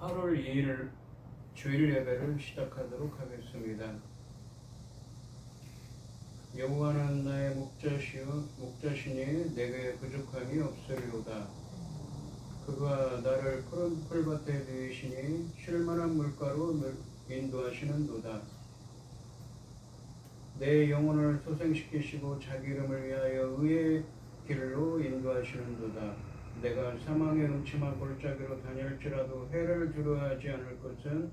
8월 2일 주일 예배를 시작하도록 하겠습니다. 여호와는 나의 목자시니 내게 부족함이 없으리로다. 그가 나를 푸른 풀밭에 누이시니 쉴만한 물가로 인도하시는도다. 내 영혼을 소생시키시고 자기 이름을 위하여 의의 길로 인도하시는도다. 내가 사망의 음침한 골짜기로 다닐지라도 해를 두려워하지 않을 것은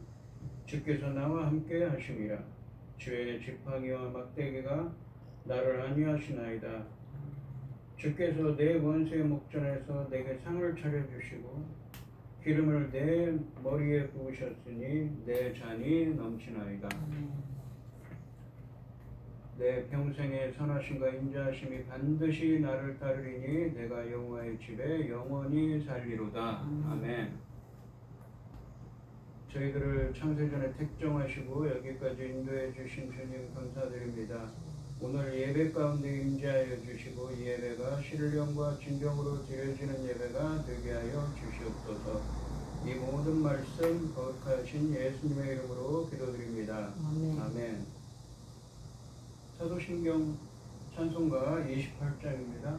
주께서 나와 함께 하심이라. 주의 지팡이와 막대기가 나를 안위하시나이다. 주께서 내 원수의 목전에서 내게 상을 차려주시고 기름을 내 머리에 부으셨으니 내 잔이 넘치나이다. 내 평생의 선하심과 인자하심이 반드시 나를 따르리니 내가 여호와의 집에 영원히 살리로다. 아멘. 저희들을 창세전에 택정하시고 여기까지 인도해 주신 주님 감사드립니다. 오늘 예배 가운데 임재하여 주시고 이 예배가 신령과 진정으로 드려지는 예배가 되게 하여 주시옵소서. 이 모든 말씀 거룩하신 예수님의 이름으로 기도드립니다. 아멘. 사도신경 찬송가 28장입니다.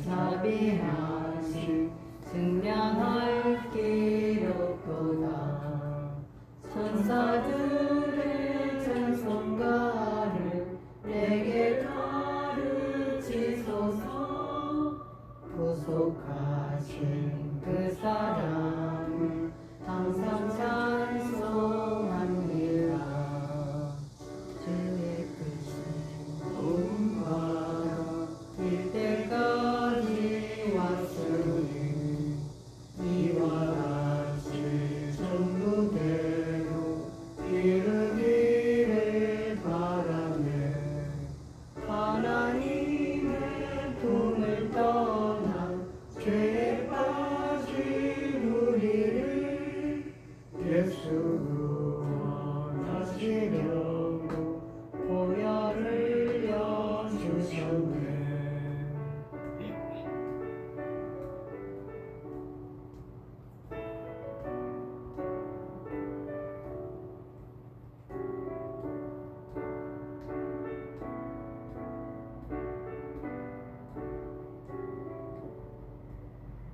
자비하신 승량할 길 없도다. 천사들의 찬송가를 내게 가르치소서. 구속하신 그 사랑을 항상 찬송합니다. 주의 뜻이 온바라 이때까지 왔으니 이와 같이 전부대로 이르기를 바라네. 하나님의 품을 떠나 죄에 빠진 우리를 예수로 원하시려고 보혈을 여주셨네.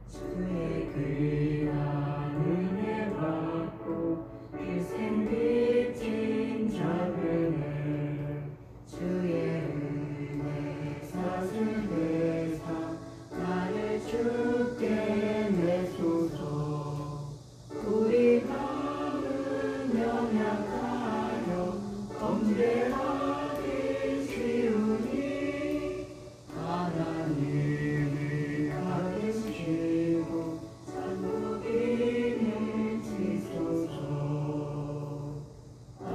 주의 귀한 은혜 받고 희생 빚진 자들을 주의 은혜 사슬대사 나를 주께 내소서. 우리 마음은 연약하여 범죄하기 쉬우니 하나님이 받으시고 산국임을 지소서. 아멘.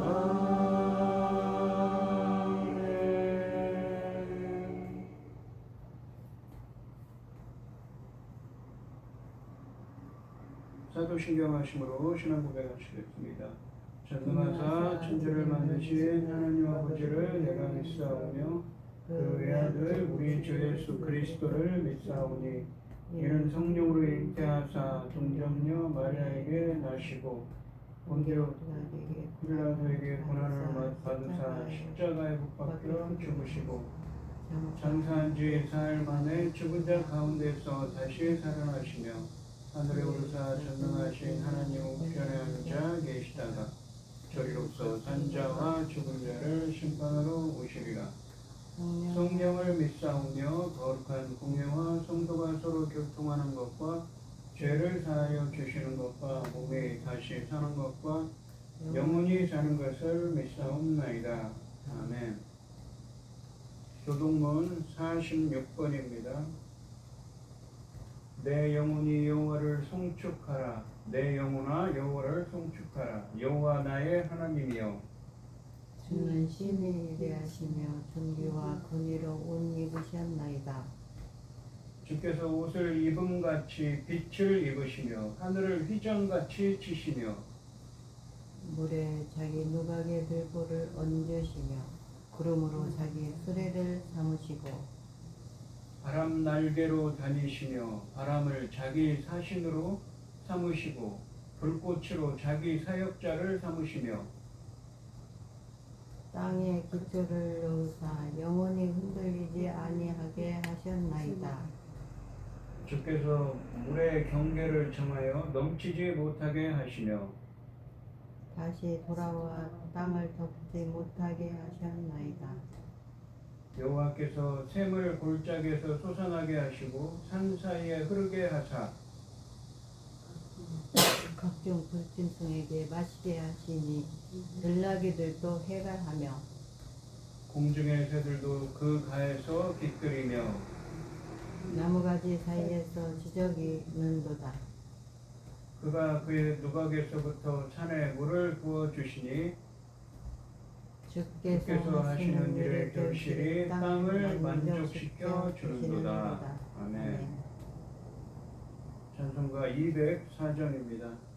사도신경 하심으로 신앙 고백하시겠습니다. 전능하사 천지를 만드신 하나님 아버지를 내가 믿사오며 그 외아들 우리 주 예수 그리스도를 믿사오니 이는 성령으로 잉태하사 동정녀 마리아에게 나시고 본디오 빌라도에게 고난을 받으사 십자가에 못 박혀 죽으시고 장사한 지 사흘 만에 죽은 자 가운데서 다시 살아나시며 하늘에 오르사 전능하신 하나님 우편에 앉아 계시다가 저리로서 산자와 죽은 자를 심판하러 오시리라. 성령을 믿사오며 거룩한 공예와 성도가 서로 교통하는 것과 죄를 사하여 주시는 것과 몸이 다시 사는 것과 영원히 사는 것을 믿사옵나이다. 아멘. 교동문 46번입니다. 내 영혼이 여호와를 송축하라. 내 영혼아 여호와를 송축하라. 여호와 나의 하나님이여. 주는 신이 위대하시며 존귀와 권위로 옷 입으셨나이다. 주께서 옷을 입음같이 빛을 입으시며 하늘을 휘장같이 치시며 물에 자기 누각의 들보를 얹으시며 구름으로 자기 수레를 삼으시고 바람 날개로 다니시며 바람을 자기 사신으로 삼으시고 불꽃으로 자기 사역자를 삼으시며 땅에 기초를 놓으사 영원히 흔들리지 아니하게 하셨나이다. 주께서 물의 경계를 정하여 넘치지 못하게 하시며 다시 돌아와 땅을 덮지 못하게 하셨나이다. 여호와께서 샘을 골짜기에서 솟아나게 하시고 산 사이에 흐르게 하사 각종 불짐승에게 마시게 하시니 들나귀들도 해갈하며 공중의 새들도 그 가에서 깃들이며 나무가지 사이에서 지저귀는도다. 그가 그의 누각에서부터 산에 물을 부어 주시니 주께서 하시는 일의 결실이 땅을 만족시켜 주는도다. 아멘. 찬송가 204장입니다.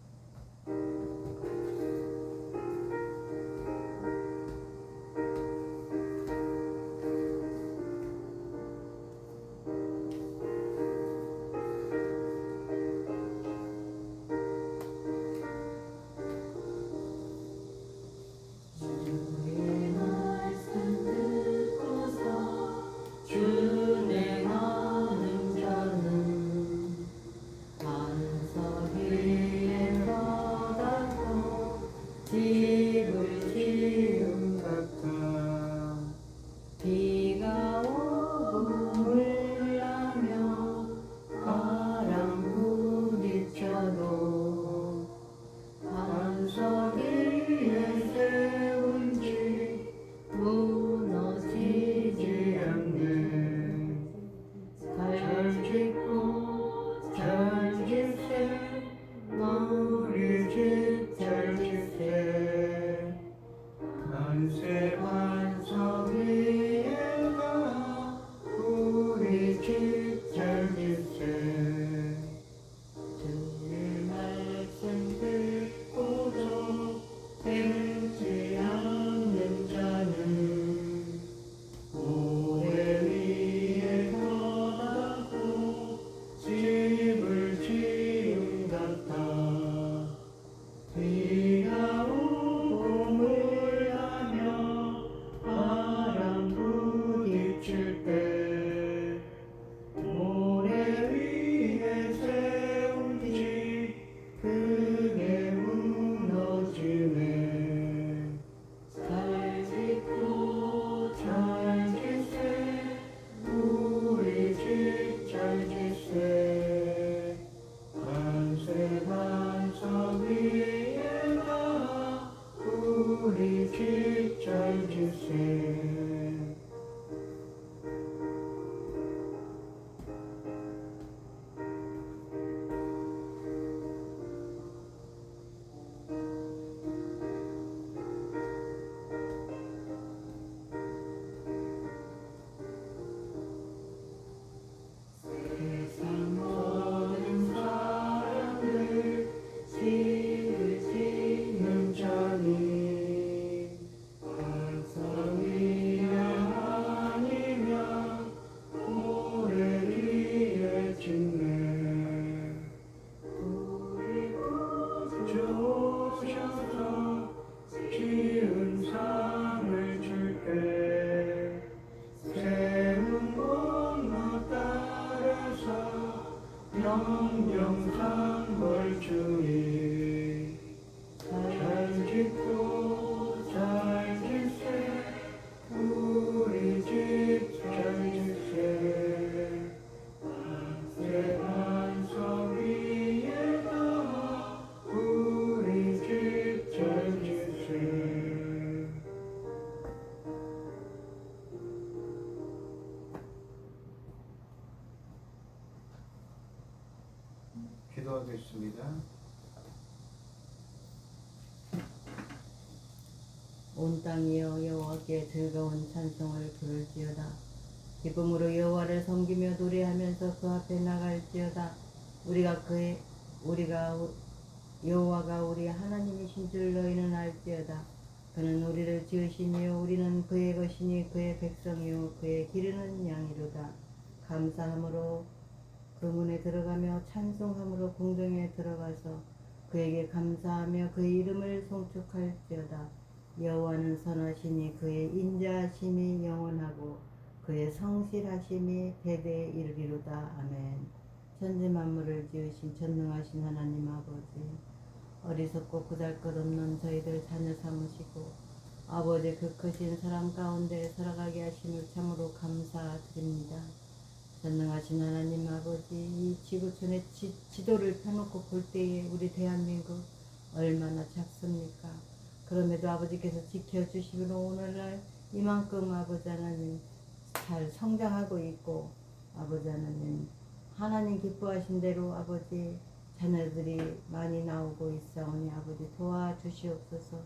기도하겠습니다. 온 땅이여 여호와께 즐거운 찬송을 부를지어다. 기쁨으로 여호와를 섬기며 노래하면서 그 앞에 나갈지어다. 우리가 여호와가 우리 하나님이신 줄 너희는 알지어다. 그는 우리를 지으시며 우리는 그의 것이니 그의 백성이요 그의 기르는 양이로다. 감사함으로 그 문에 들어가며 찬송함으로 궁정에 들어가서 그에게 감사하며 그의 이름을 송축할지어다. 여호와는 선하시니 그의 인자하심이 영원하고 그의 성실하심이 대대에 이르리로다. 아멘. 천지 만물을 지으신 전능하신 하나님 아버지, 어리석고 그잘것없는 저희들 자녀 삼으시고 아버지 그 크신 사랑 가운데 살아가게 하심을 참으로 감사드립니다. 전능하신 하나님 아버지, 이 지구촌의 지도를 펴놓고 볼 때에 우리 대한민국 얼마나 작습니까? 그럼에도 아버지께서 지켜주시기로 오늘날 이만큼 아버지 하나님 잘 성장하고 있고, 아버지 하나님 기뻐하신 대로 아버지 자녀들이 많이 나오고 있사오니 아버지 도와주시옵소서.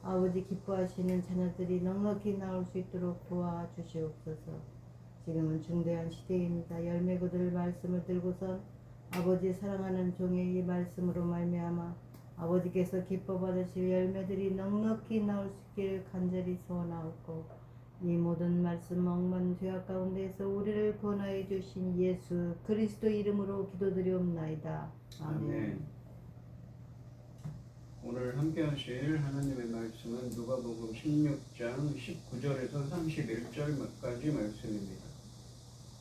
아버지 기뻐하시는 자녀들이 넉넉히 나올 수 있도록 도와주시옵소서. 지금은 중대한 시대입니다. 열매 거둘 말씀을 들고선 아버지 사랑하는 종의 이 말씀으로 말미암아 아버지께서 기뻐 받으실 열매들이 넉넉히 나올 수 있기를 간절히 소원하옵고, 이 모든 말씀 억만 죄악 가운데에서 우리를 구원하여 주신 예수 그리스도 이름으로 기도드리옵나이다. 아멘. 오늘 함께 하실 하나님의 말씀은 누가복음 16장 19절에서 31절까지 말씀입니다.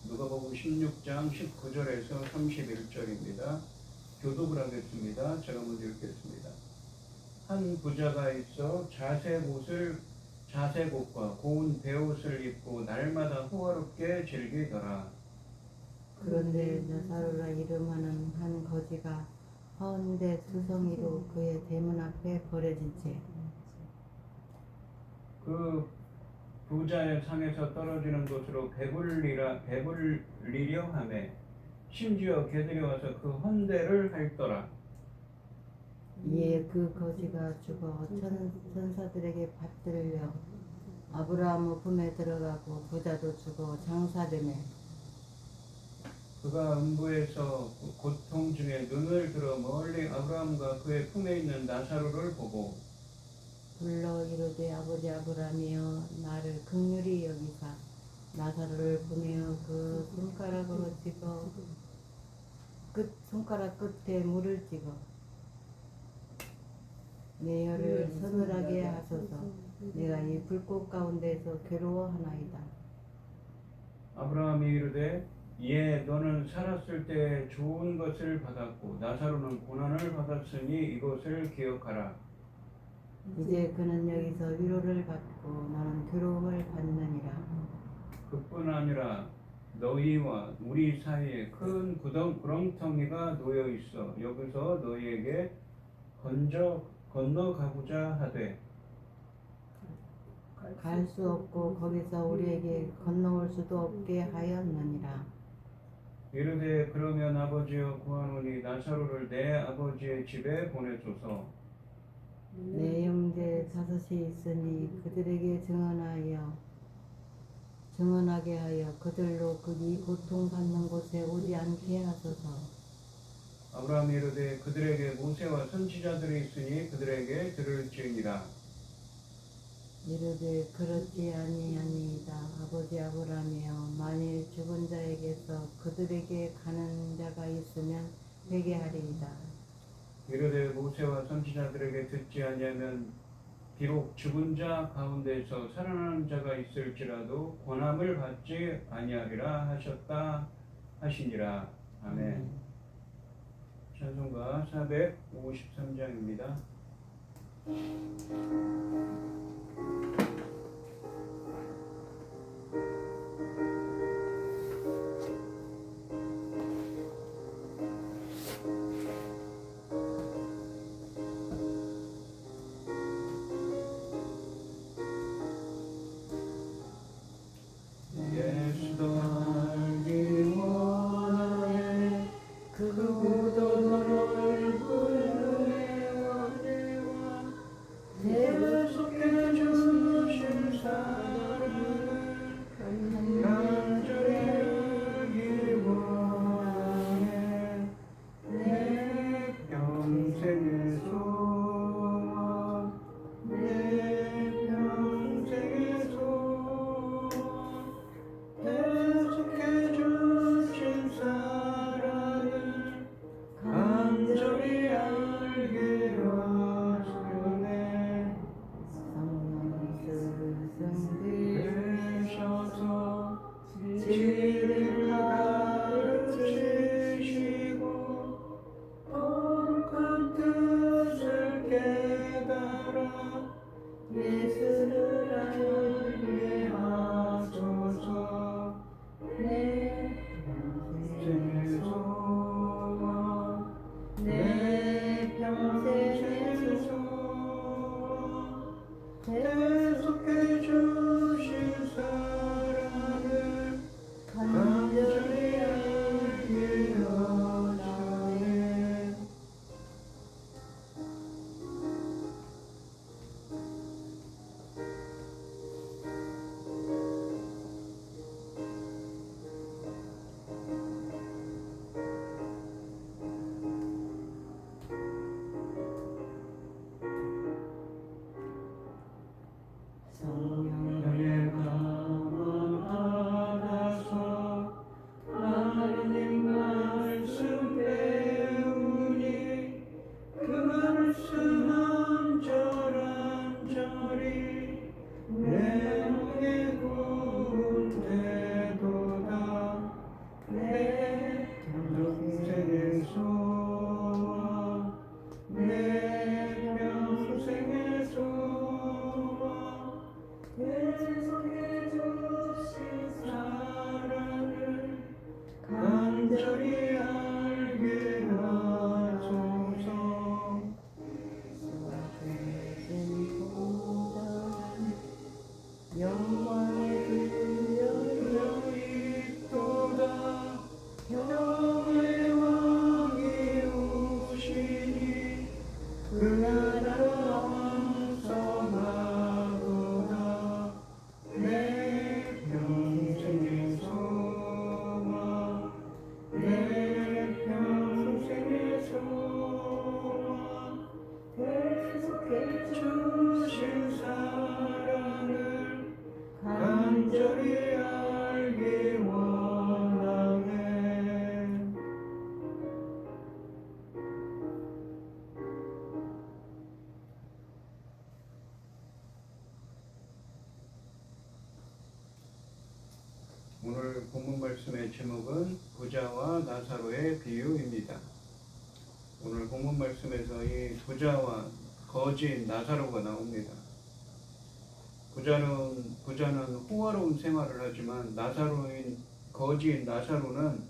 누가복음 16장 19절에서 31절입니다. 교독을 하겠습니다. 제가 먼저 읽겠습니다. 한 부자가 있어 자색 옷과 고운 베옷을 입고 날마다 호화롭게 즐기더라. 그런데 나사로라 이름하는 한 거지가 헌데 투성이로 그의 대문 앞에 버려진 채 그 부자의 상에서 떨어지는 것으로 배불리려 하매 심지어 개들이 와서 그 헌대를 핥더라. 이에 그 거지가 죽어 천사들에게 받들려 아브라함의 품에 들어가고 부자도 죽어 장사되매 그가 음부에서 고통 중에 눈을 들어 멀리 아브라함과 그의 품에 있는 나사로를 보고 불러 이르되 아버지 아브라함이여 나를 긍휼히 여기사 나사로를 보내어 그 손가락으로 찍어 손가락 끝에 물을 찍어 내 혀를 서늘하게 하소서. 내가 이 불꽃 가운데서 괴로워하나이다. 아브라함이 이르되 예 너는 살았을 때 좋은 것을 받았고 나사로는 고난을 받았으니 이것을 기억하라. 이제 그는 여기서 위로를 받고 나는 괴로움을 받느니라. 그뿐 아니라 너희와 우리 사이에 큰 구렁텅이가 놓여 있어 여기서 너희에게 건너가고자 하되 갈 수 없고 거기서 우리에게 건너올 수도 없게 하였느니라. 이르되 그러면 아버지여 구하노니 나사로를 내 아버지의 집에 보내소서. 내 형제 5이 있으니 그들에게 증언하게 하여 그들로 그이 고통받는 곳에 오지 않게 하소서. 아브라함이 이르되 그들에게 모세와 선지자들이 있으니 그들에게 들을지니라. 이르되 그렇지 아니하니이다. 아버지 아브라함이여 만일 죽은 자에게서 그들에게 가는 자가 있으면 회개하리이다. 이르되 모세와 선지자들에게 듣지 아니하면 비록 죽은 자 가운데서 살아나는 자가 있을지라도 권함을 받지 아니하리라 하셨다 하시니라. 아멘. 찬송가 453장입니다. 예수도 알기 원하네 그 구도 너를 간절히 알게 하소서. 영광의 주여 있도다. 영의 왕이 오시니 그 나라 왕성하도다. 내 평생의 소망, 내 평생의 소망, 주신 사랑을 간절히 알기 원하네. 오늘 본문 말씀의 제목은 부자와 나사로의 비유입니다. 오늘 본문 말씀에서 이 부자와 거지인 나사로가 나옵니다. 부자는 호화로운 생활을 하지만 거지인 나사로는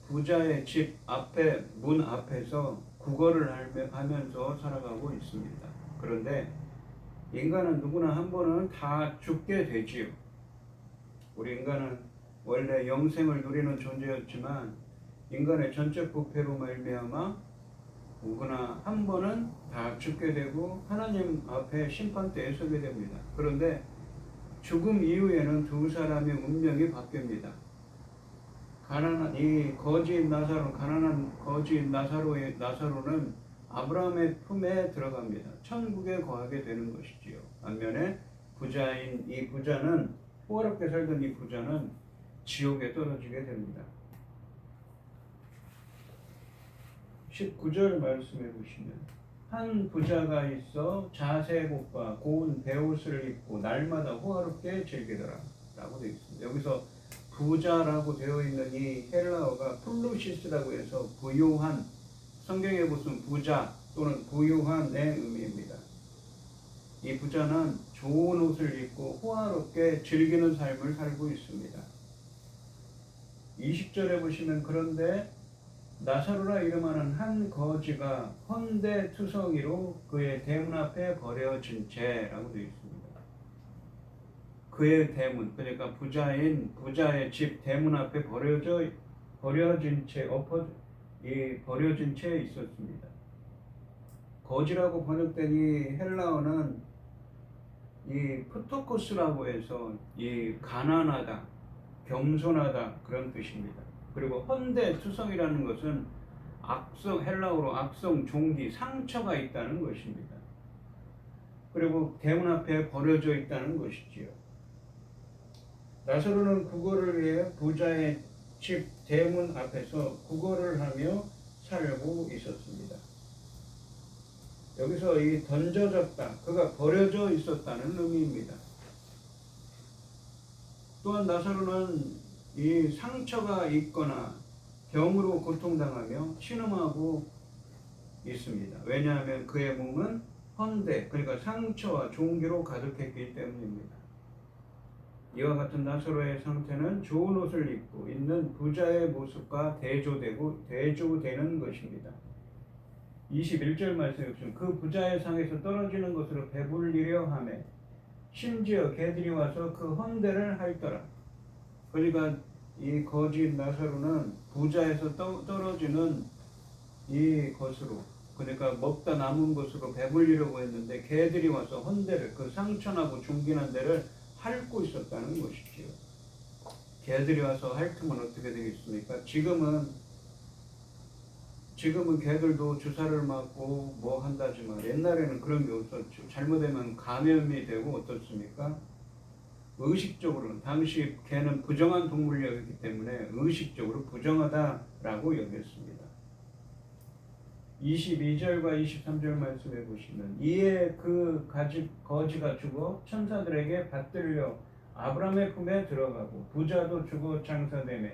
부자의 집 앞에 문 앞에서 구걸을 하면서 살아가고 있습니다. 그런데 인간은 누구나 한 번은 다 죽게 되지요. 우리 인간은 원래 영생을 누리는 존재였지만 인간의 전적 부패로 말미암아 누구나 한 번은 다 죽게 되고 하나님 앞에 심판대에 서게 됩니다. 그런데 죽음 이후에는 두 사람의 운명이 바뀝니다. 가난한 거지인 나사로는 아브라함의 품에 들어갑니다. 천국에 거하게 되는 것이지요. 반면에 호화롭게 살던 이 부자는 지옥에 떨어지게 됩니다. 19절 말씀해 보시면 한 부자가 있어 자세복과 고운 베옷을 입고 날마다 호화롭게 즐기더라 라고 되어 있습니다. 여기서 부자라고 되어 있는 이 헬라어가 플루시스라고 해서 부유한, 성경에 보면 부자 또는 부유한의 의미입니다. 이 부자는 좋은 옷을 입고 호화롭게 즐기는 삶을 살고 있습니다. 20절에 보시면 그런데 나사로라 이름하는 한 거지가 헌데투성이로 그의 대문 앞에 버려진 채라고 되어 있습니다. 그의 대문, 그러니까 부자의 집 대문 앞에 버려진 채 있었습니다. 거지라고 번역된 이 헬라어는 이 푸토코스라고 해서 이 가난하다, 겸손하다 그런 뜻입니다. 그리고 헌데투성이라는 것은 헬라어로 악성, 종기, 상처가 있다는 것입니다. 그리고 대문 앞에 버려져 있다는 것이지요. 나사로는 구걸을 위해 부자의 집 대문 앞에서 구걸을 하며 살고 있었습니다. 여기서 이 던져졌다, 그가 버려져 있었다는 의미입니다. 또한 나사로는 이 상처가 있거나 병으로 고통당하며 신음하고 있습니다. 왜냐하면 그의 몸은 헌데, 그러니까 상처와 종기로 가득했기 때문입니다. 이와 같은 나사로의 상태는 좋은 옷을 입고 있는 부자의 모습과 대조되는 것입니다. 21절 말씀에 보시면 그 부자의 상에서 떨어지는 것으로 배불리려 하매 심지어 개들이 와서 그 헌데를 핥더라. 그러니까 이 거지 나사로는 부자에서 떨어지는 이 것으로, 그러니까 먹다 남은 것으로 배불리려고 했는데 개들이 와서 헌데를, 그 상처나고 중긴한 데를 핥고 있었다는 것이지요. 개들이 와서 핥으면 어떻게 되겠습니까? 지금은 개들도 주사를 맞고 뭐 한다지만 옛날에는 그런 게 없었죠. 잘못되면 감염이 되고 어떻습니까? 의식적으로, 당시 개는 부정한 동물이었기 때문에 의식적으로 부정하다라고 여겼습니다. 22절과 23절 말씀해 보시면 이에 그 거지가 죽어 천사들에게 받들려 아브라함의 품에 들어가고 부자도 죽어 장사되매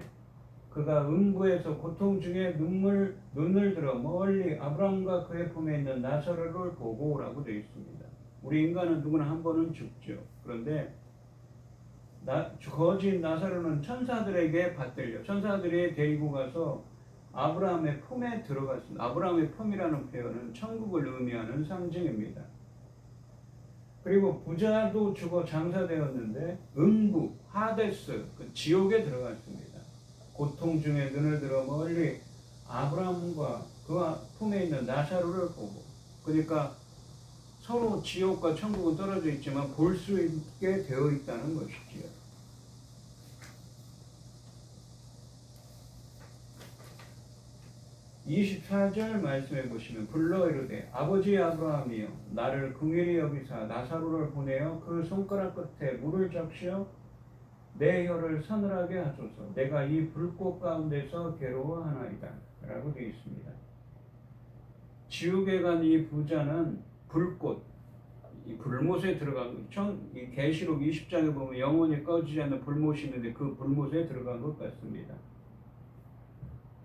그가 음부에서 고통 중에 눈을 들어 멀리 아브라함과 그의 품에 있는 나사로를 보고라고 되어 있습니다. 우리 인간은 누구나 한 번은 죽죠. 그런데 거진 나사로는 천사들에게 받들려 천사들이 데리고 가서 아브라함의 품에 들어갔습니다. 아브라함의 품이라는 표현은 천국을 의미하는 상징입니다. 그리고 부자도 죽어 장사되었는데 음부, 하데스, 그 지옥에 들어갔습니다. 고통 중에 눈을 들어 멀리 아브라함과 그 품에 있는 나사로를 보고, 그러니까 서로 지옥과 천국은 떨어져 있지만 볼 수 있게 되어 있다는 것이지요. 24절 말씀해 보시면 불러 이르되 아버지 아브라함이여 나를 긍휼히 여기사 나사로를 보내어 그 손가락 끝에 물을 적시어 내 혀를 서늘하게 하소서. 내가 이 불꽃 가운데서 괴로워하나이다 라고 되어 있습니다. 지옥에 간 이 부자는 불꽃, 이 불못에 들어간 이 계시록 20장에 보면 영원히 꺼지지 않는 불못이 있는데 그 불못에 들어간 것 같습니다.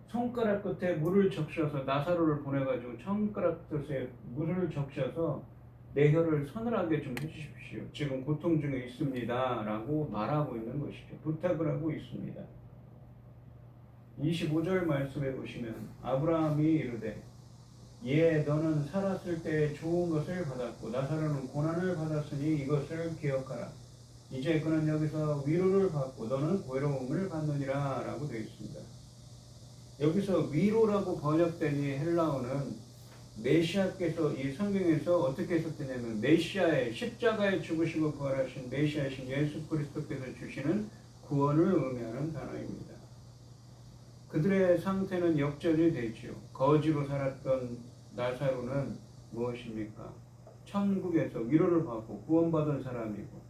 손가락 끝에 물을 적셔서 나사로를 보내가지고 손가락 끝에 물을 적셔서 내 혀를 서늘하게 좀 해주십시오. 지금 고통 중에 있습니다 라고 말하고 있는 것이죠. 부탁을 하고 있습니다. 25절 말씀해 보시면 아브라함이 이르되 예 너는 살았을 때 좋은 것을 받았고 나사로는 고난을 받았으니 이것을 기억하라. 이제 그는 여기서 위로를 받고 너는 괴로움을 받느니라 라고 되어 있습니다. 여기서 위로라고 번역된 이 헬라어는 메시아께서 이 성경에서 어떻게 해석되냐면 메시아의 십자가에 죽으시고 부활하신 메시아이신 예수 그리스도께서 주시는 구원을 의미하는 단어입니다. 그들의 상태는 역전이 되지요. 거지로 살았던 나사로는 무엇입니까? 천국에서 위로를 받고 구원받은 사람이고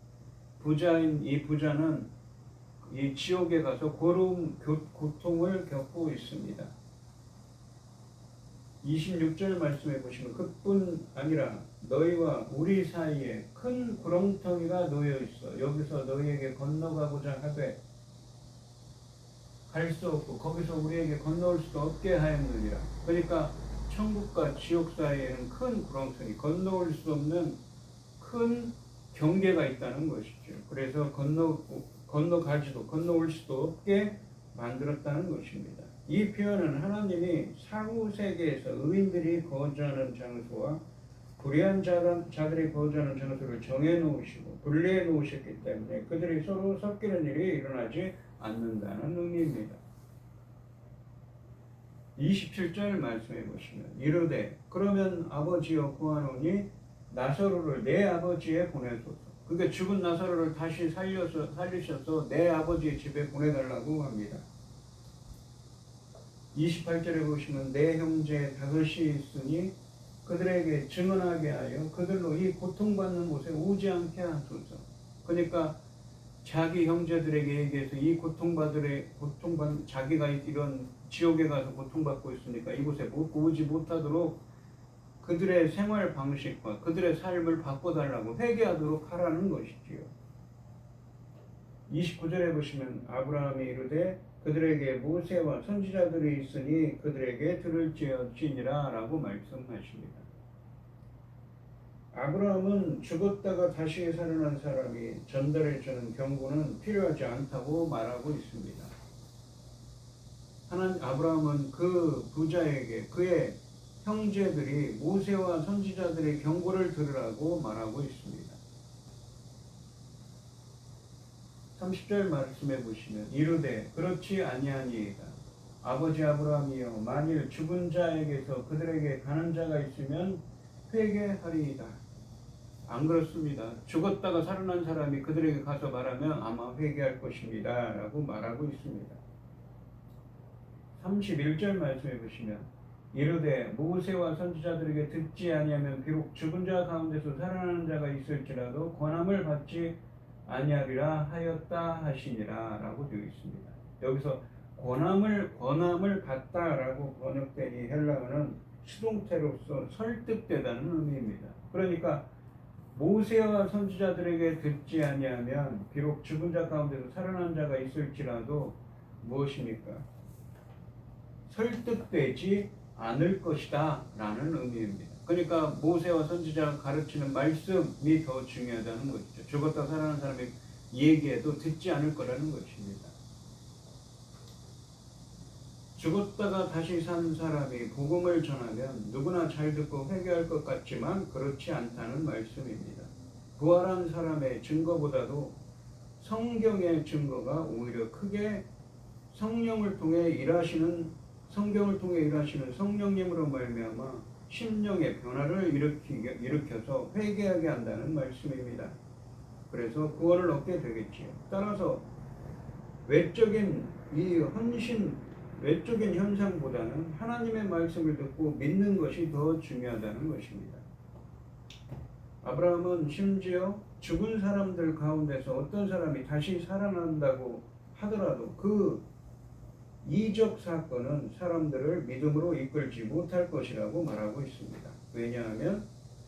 부자인 이 부자는 이 지옥에 가서 고통을 겪고 있습니다. 26절 말씀해 보시면 그뿐 아니라 너희와 우리 사이에 큰 구렁텅이가 놓여 있어 여기서 너희에게 건너가고자 하되 갈 수 없고 거기서 우리에게 건너올 수도 없게 하였느니라. 그러니까 천국과 지옥 사이에는 큰 구렁텅이, 건너올 수 없는 큰 경계가 있다는 것이죠. 그래서 건너올 수도 없게 만들었다는 것입니다. 이 표현은 하나님이 사후 세계에서 의인들이 거주하는 장소와 불의한 자들이 거주하는 장소를 정해 놓으시고 분리해 놓으셨기 때문에 그들이 서로 섞이는 일이 일어나지 않는다는 의미입니다. 27절 말씀해 보시면 이르되 그러면 아버지여 구하노니 나사로를 내 아버지에 보내소서. 그러니까 죽은 나사로를 다시 살리셔서 내 아버지의 집에 보내달라고 합니다. 28절에 보시면 내 형제 다섯이 있으니 그들에게 증언하게 하여 그들로 이 고통받는 곳에 오지 않게 하소서. 그러니까 자기 형제들에게 얘기해서 이 고통받는 자기가 이런 지옥에 가서 고통받고 있으니까 이곳에 오지 못하도록 그들의 생활 방식과 그들의 삶을 바꿔달라고 회개하도록 하라는 것이지요. 29절에 보시면 아브라함이 이르되 그들에게 모세와 선지자들이 있으니 그들에게 들을지어지니라 라고 말씀하십니다. 아브라함은 죽었다가 다시 살아난 사람이 전달해주는 경고는 필요하지 않다고 말하고 있습니다. 아브라함은 그 부자에게 그의 형제들이 모세와 선지자들의 경고를 들으라고 말하고 있습니다. 30절 말씀해 보시면 이르되 그렇지 아니하니이다. 아버지 아브라함이여 만일 죽은 자에게서 그들에게 가는 자가 있으면 회개하리이다. 안 그렇습니다. 죽었다가 살아난 사람이 그들에게 가서 말하면 아마 회개할 것입니다 라고 말하고 있습니다. 31절 말씀해 보시면 이르되 모세와 선지자들에게 듣지 아니하면 비록 죽은 자 가운데서 살아나는 자가 있을지라도 권함을 받지 아니하리라 하였다 하시니라 라고 되어 있습니다. 여기서 권함을 받다라고 번역된 이 헬라어는 수동태로서 설득되다는 의미입니다. 그러니까 모세와 선지자들에게 듣지 아니하면 비록 죽은 자 가운데서 살아난 자가 있을지라도 무엇입니까? 설득되지 않을 것이다 라는 의미입니다. 그러니까 모세와 선지자가 가르치는 말씀이 더 중요하다는 것이죠. 죽었다 살아난 사람이 얘기해도 듣지 않을 거라는 것입니다. 죽었다가 다시 산 사람이 복음을 전하면 누구나 잘 듣고 회개할 것 같지만 그렇지 않다는 말씀입니다. 부활한 사람의 증거보다도 성경의 증거가 오히려 크게 성령을 통해 일하시는 성령님으로 말미암아 심령의 변화를 일으켜서 회개하게 한다는 말씀입니다. 그래서 구원을 얻게 되겠지요. 따라서 외적인 현상보다는 하나님의 말씀을 듣고 믿는 것이 더 중요하다는 것입니다. 아브라함은 심지어 죽은 사람들 가운데서 어떤 사람이 다시 살아난다고 하더라도 그 이적 사건은 사람들을 믿음으로 이끌지 못할 것이라고 말하고 있습니다. 왜냐하면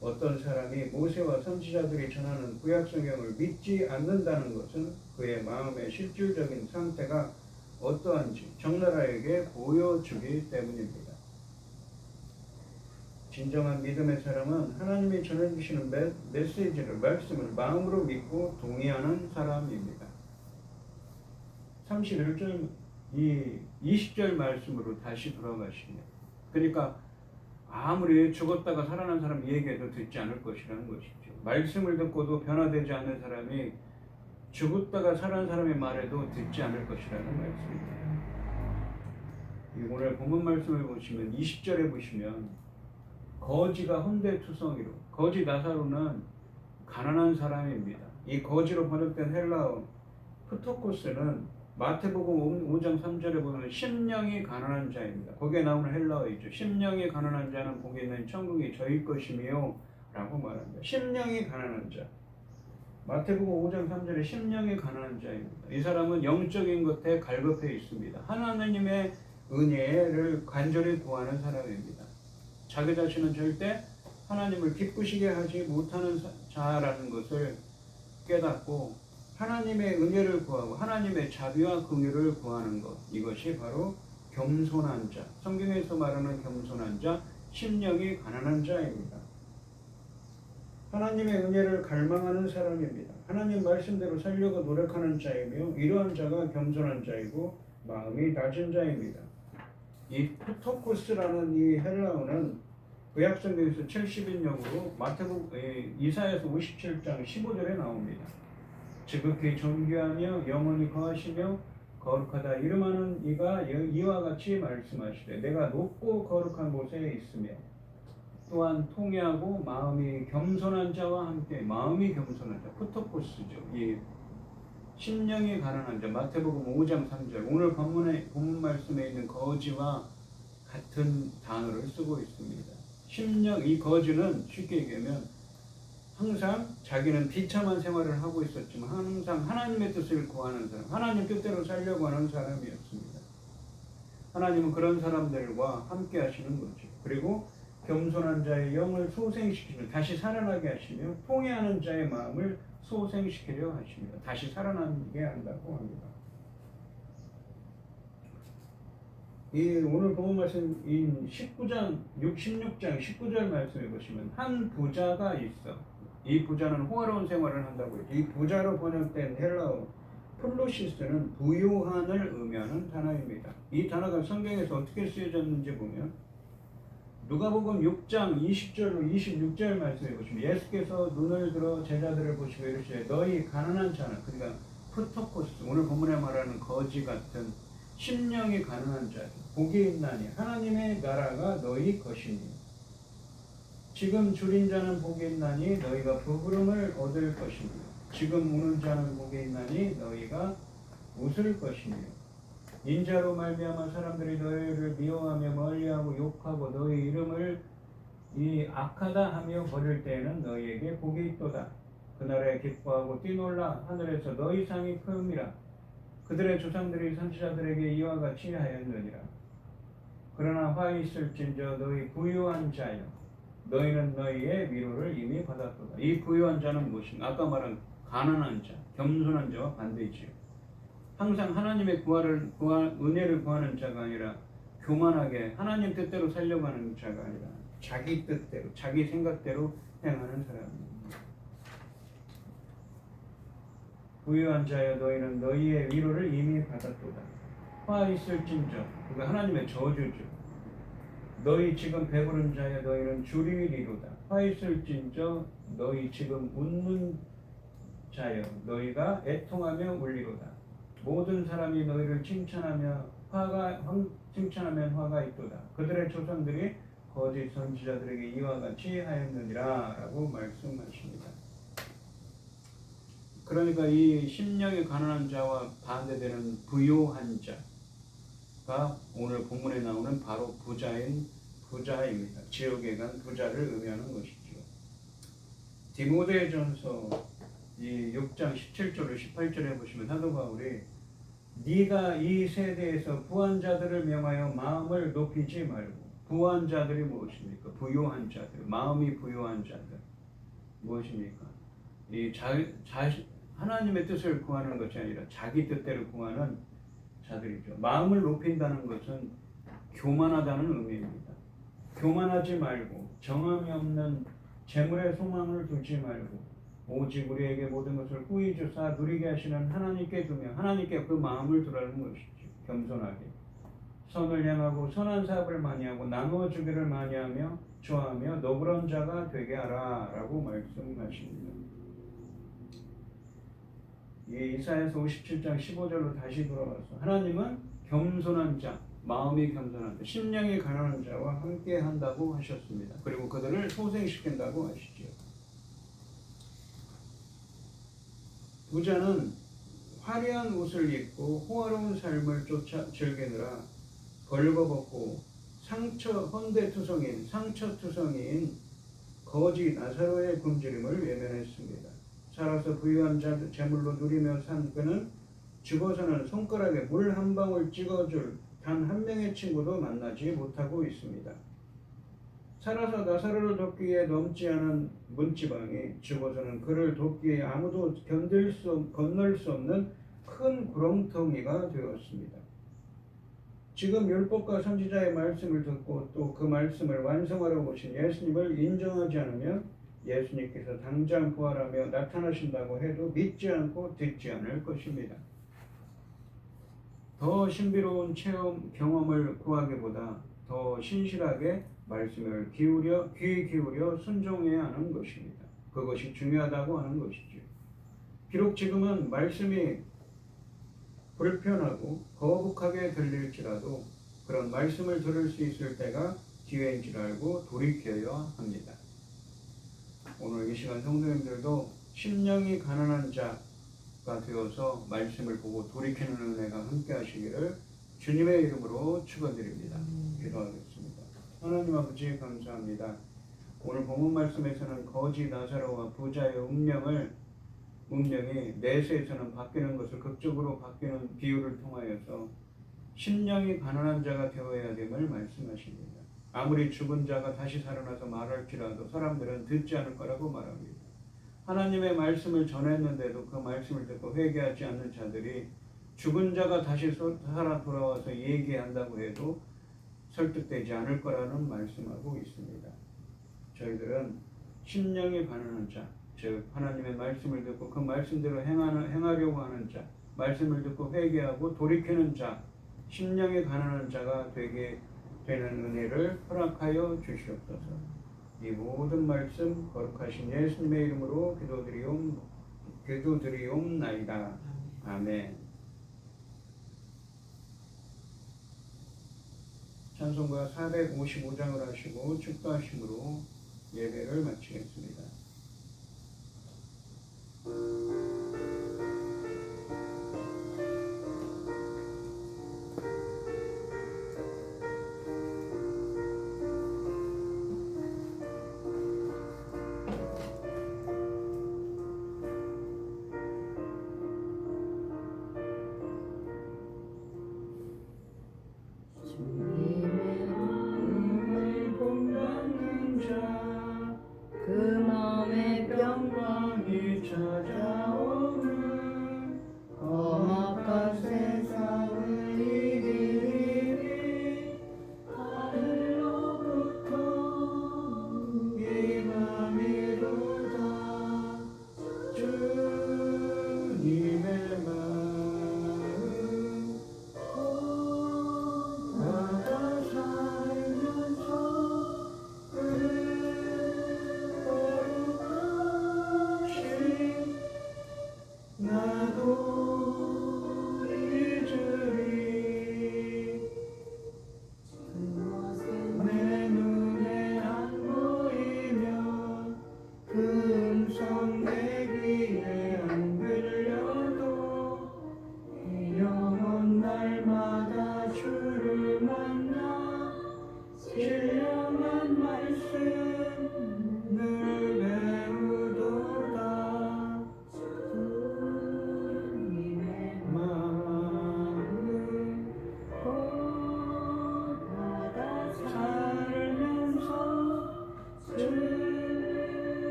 어떤 사람이 모세와 선지자들이 전하는 구약 성경을 믿지 않는다는 것은 그의 마음의 실질적인 상태가 어떠한지 적나라하게 보여주기 때문입니다. 진정한 믿음의 사람은 하나님이 전해주시는 말씀을 마음으로 믿고 동의하는 사람입니다. 31절 20절 말씀으로 다시 돌아가시면, 그러니까 아무리 죽었다가 살아난 사람 얘기해도 듣지 않을 것이라는 것이죠. 말씀을 듣고도 변화되지 않는 사람이 죽었다가 살아난 사람의 말에도 듣지 않을 것이라는 말씀입니다. 오늘 본문 말씀을 보시면 20절에 보시면 거지가 혼대투성이로, 거지 나사로는 가난한 사람입니다. 이 거지로 번역된 헬라어 프토코스는 마태복음 5장 3절에 보면 심령이 가난한 자입니다. 거기에 나오는 헬라어이죠. 심령이 가난한 자는 복이 있는 천국이 저희 것이며 라고 말합니다. 심령이 가난한 자. 마태복음 5장 3절에 심령이 가난한 자입니다. 이 사람은 영적인 것에 갈급해 있습니다. 하나님의 은혜를 간절히 구하는 사람입니다. 자기 자신은 절대 하나님을 기쁘시게 하지 못하는 자라는 것을 깨닫고 하나님의 은혜를 구하고 하나님의 자비와 긍휼을 구하는 것, 이것이 바로 겸손한 자, 성경에서 말하는 겸손한 자, 심령이 가난한 자입니다. 하나님의 은혜를 갈망하는 사람입니다. 하나님 말씀대로 살려고 노력하는 자이며 이러한 자가 겸손한 자이고 마음이 낮은 자입니다. 이 프토코스라는 이 헬라어는 구약성경에서 70인용으로 마태복음 이사야서 57장 15절에 나옵니다. 지극히 존귀하며 영원히 거하시며 거룩하다 이름하는 이가 이와 같이 말씀하시되 내가 높고 거룩한 곳에 있으며 또한 통회하고 마음이 겸손한 자와 함께, 마음이 겸손한 자, 프토코스죠. 이 심령이 가난한 자, 마태복음 5장 3절, 오늘 본문 말씀에 있는 거지와 같은 단어를 쓰고 있습니다. 이 거지는 쉽게 얘기하면 항상 자기는 비참한 생활을 하고 있었지만 항상 하나님의 뜻을 구하는 사람, 하나님 뜻대로 살려고 하는 사람이었습니다. 하나님은 그런 사람들과 함께 하시는 거죠. 그리고 겸손한 자의 영을 소생시키며 다시 살아나게 하시며 통회하는 자의 마음을 소생시키려 하십니다. 다시 살아나게 한다고 합니다. 이 오늘 본문 말씀인 16장 19절 말씀에 보시면 한 부자가 있어. 이 부자는 호화로운 생활을 한다고 했죠. 이 부자로 번역된 헬라어 플로시스는 부요한을 의미하는 단어입니다. 이 단어가 성경에서 어떻게 쓰여졌는지 보면 누가복음 6장 20절로 26절 말씀해 보시면 예수께서 눈을 들어 제자들을 보시고 이르시되 너희 가난한 자는, 그러니까 프토코스, 오늘 본문에 말하는 거지 같은 심령이 가난한 자, 복이 있나니 하나님의 나라가 너희 것이니 지금 줄인 자는 복이 있나니 너희가 부끄러움을 얻을 것이며 지금 우는 자는 복이 있나니 너희가 웃을 것이며 인자로 말미암아 사람들이 너희를 미워하며 멀리하고 욕하고 너희 이름을 악하다 하며 버릴 때에는 너희에게 복이 있도다. 그날에 기뻐하고 뛰놀라 하늘에서 너희 상이 크음이라. 그들의 조상들이 선지자들에게 이와 같이 하였느니라. 그러나 화 있을진저 너희 부유한 자여 너희는 너희의 위로를 이미 받았도다. 이 부유한 자는 무엇인가? 아까 말한 가난한 자, 겸손한 자와 반대이지요. 항상 하나님의 은혜를 구하는 자가 아니라 교만하게 하나님 뜻대로 살려고 하는 자가 아니라 자기 뜻대로, 자기 생각대로 행하는 사람입니다. 부유한 자여 너희는 너희의 위로를 이미 받았도다. 화 있을진저, 그거 하나님의 저주죠. 너희 지금 배부른 자여 너희는 주리리로다. 화 있을진저 너희 지금 웃는 자여 너희가 애통하며 울리로다. 모든 사람이 너희를 칭찬하면 화가 있도다. 그들의 조상들이 거짓 선지자들에게 이와 같이 하였느니라 라고 말씀하십니다. 그러니까 이 심령이 가난한 자와 반대되는 부요한 자가 오늘 본문에 나오는 바로 부자입니다. 지옥에 간 부자를 의미하는 것이죠. 디모데전서 이 6장 17절을 18절에 보시면 사도 바울이 네가 이 세대에서 부한 자들을 명하여 마음을 높이지 말고, 부한 자들이 무엇입니까? 부요한 자들, 마음이 부요한 자들 무엇입니까? 이 하나님의 뜻을 구하는 것이 아니라 자기 뜻대로 구하는 자들이죠. 마음을 높인다는 것은 교만하다는 의미입니다. 교만하지 말고, 정함이 없는 재물의 소망을 두지 말고, 오직 우리에게 모든 것을 후히 주사 누리게 하시는 하나님께 두며, 하나님께 그 마음을 두라는 것이죠. 겸손하게 선을 행하고 선한 사업을 많이 하고 나누어 주기를 많이 하며 좋아하며 너그러운 자가 되게 하라 라고 말씀하십니다. 이 이사야서 57장 15절로 다시 돌아와서 하나님은 겸손한 자, 마음이 겸손한 자, 심령이 가난한 자와 함께 한다고 하셨습니다. 그리고 그들을 소생시킨다고 하시죠. 부자는 화려한 옷을 입고 호화로운 삶을 즐기느라 벌거벗고 상처투성이인 거지 나사로의 굶주림을 외면했습니다. 살아서 부유한 재물로 누리며 산 그는 죽어서는 손가락에 물 한 방울 찍어줄 단 한 명의 친구도 만나지 못하고 있습니다. 살아서 나사로를 돕기에 넘지 않은 문지방이 죽어서는 그를 돕기에 아무도 건널 수 없는 큰 구렁텅이가 되었습니다. 지금 율법과 선지자의 말씀을 듣고 또 그 말씀을 완성하러 오신 예수님을 인정하지 않으면 예수님께서 당장 부활하며 나타나신다고 해도 믿지 않고 듣지 않을 것입니다. 더 신비로운 경험을 구하기보다 더 신실하게 말씀을 귀 기울여 순종해야 하는 것입니다. 그것이 중요하다고 하는 것이죠. 비록 지금은 말씀이 불편하고 거북하게 들릴지라도 그런 말씀을 들을 수 있을 때가 기회인 줄 알고 돌이켜야 합니다. 오늘 이 시간 성도님들도 심령이 가난한 자가 되어서 말씀을 보고 돌이키는 은혜가 함께 하시기를 주님의 이름으로 축원드립니다. 기도하겠습니다. 하나님 아버지 감사합니다. 오늘 본문 말씀에서는 거지 나사로와 부자의 운명이 내세에서는 바뀌는 것을 극적으로 바뀌는 비유를 통하여서 심령이 가난한 자가 되어야 됨을 말씀하십니다. 아무리 죽은 자가 다시 살아나서 말할지라도 사람들은 듣지 않을 거라고 말합니다. 하나님의 말씀을 전했는데도 그 말씀을 듣고 회개하지 않는 자들이 죽은 자가 다시 살아 돌아와서 얘기한다고 해도 설득되지 않을 거라는 말씀하고 있습니다. 저희들은 심령이 가난한 자, 즉 하나님의 말씀을 듣고 그 말씀대로 행하려고 하는 자, 말씀을 듣고 회개하고 돌이키는 자, 심령이 가난한 자가 되게 되는 은혜를 허락하여 주시옵소서. 이 모든 말씀 거룩하신 예수님의 이름으로 기도드리옵나이다. 아멘. 찬송가 455장을 하시고 축도하심으로 예배를 마치겠습니다. 그 마음의 평강이 찾아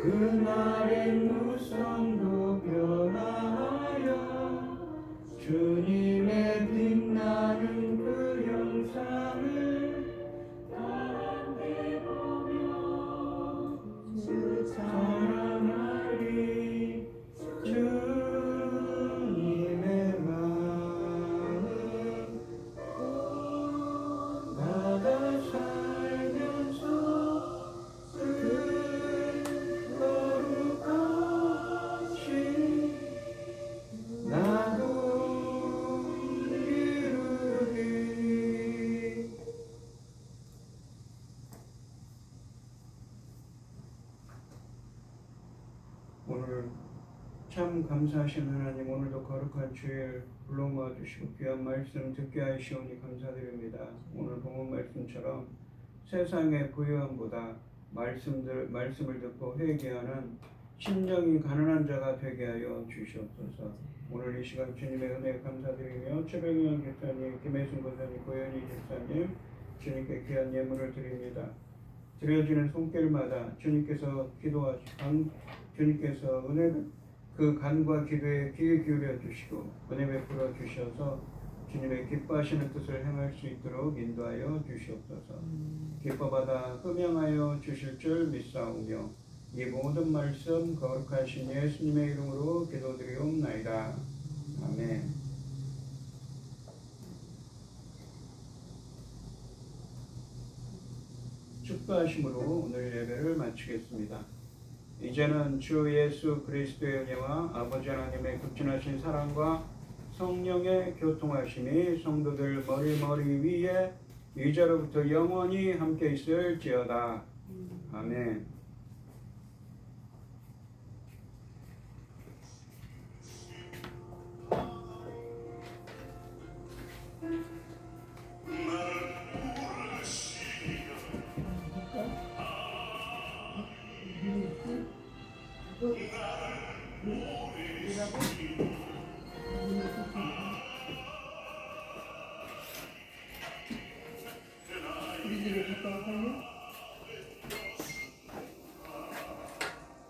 그날의 무성도 변화하여 주님의 빛나는 그 영상을 다함께 보며 사랑하리. 주님의 마음 나가 살면서 그 거룩하신 나도 이루리. 오늘 참 감사하신 하나님, 오늘도 거룩한 주일 불러 모아주시고 귀한 말씀 듣게 하시오니 감사드립니다. 오늘 본문 말씀처럼 세상의 부유함보다 말씀을 듣고 회개하는 심정이 가난한 자가 되게 하여 주시옵소서. 오늘 이 시간 주님의 은혜에 감사드리며 최병현 집사님, 김혜순 권사님, 고현희 집사님 주님께 귀한 예물을 드립니다. 드려지는 손길마다 주님께서 주님께서 그 간과 기도에 귀에 기울여 주시고 은혜 베풀어 주셔서 주님의 기뻐하시는 뜻을 행할 수 있도록 인도하여 주시옵소서. 기뻐받아 흠양하여 주실 줄 믿사오며 이 모든 말씀 거룩하신 예수님의 이름으로 기도드리옵나이다. 아멘. 축도하심으로 오늘 예배를 마치겠습니다. 이제는 주 예수 그리스도의 은혜와 아버지 하나님의 극진하신 사랑과 성령의 교통하심이 성도들 머리 위에 이제로부터 영원히 함께 있을지어다. 아멘. 그